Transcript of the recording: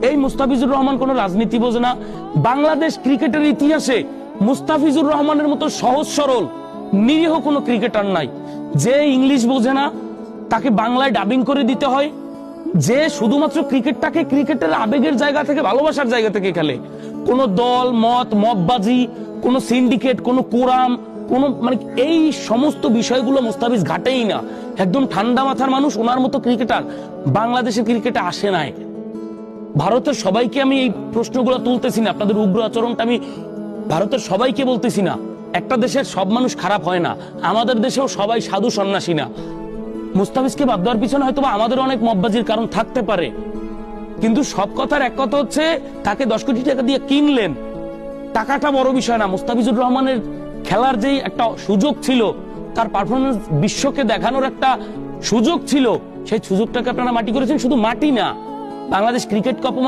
এই মুস্তাফিজুর রহমান কোন রাজনীতি বোঝে না। বাংলাদেশ ক্রিকেটের ইতিহাসে মুস্তাফিজুর রহমানের মতো সহজ সরল নিরীহ কোনো ক্রিকেটার নাই। যে ইংলিশ বোঝে না তাকে বাংলায় ডাবিং করে দিতে হয়, যে শুধুমাত্র ক্রিকেটটাকে ক্রিকেটের আবেগের জায়গা থেকে, ভালোবাসার জায়গা থেকে খেলে। কোন দল মত মববাজি, কোন সিন্ডিকেট, কোন কোরাম, কোন মানে এই সমস্ত বিষয়গুলো মুস্তাফিজ ঘাটেই না। একদম ঠান্ডা মাথার মানুষ। ওনার মতো ক্রিকেটার বাংলাদেশের ক্রিকেটে আসে নাই। ভারতের সবাইকে আমি এই প্রশ্নগুলো তুলতেছি না, আপনাদের উগ্র আচরণটা আমি ভারতের সবাইকে বলতেছি না। একটা দেশের সব মানুষ খারাপ হয় না, আমাদের দেশেও সবাই সাধু সন্ন্যাসী না। মুস্তাফিজকে বাদ দেওয়ার পিছনে হয়তো আমাদের অনেক মববাজির কারণ থাকতে পারে, কিন্তু সব কথার এক কথা হচ্ছে তাকে 10 কোটি টাকা দিয়ে কিনলেন, টাকাটা বড় বিষয় না। মুস্তাফিজুর রহমানের খেলার যেই একটা সুযোগ ছিল, তার পারফরমেন্স বিশ্বকে দেখানোর একটা সুযোগ ছিল, সেই সুযোগটাকে আপনারা মাটি করেছেন। শুধু মাটি না, বাংলাদেশ ক্রিকেটকে অপমান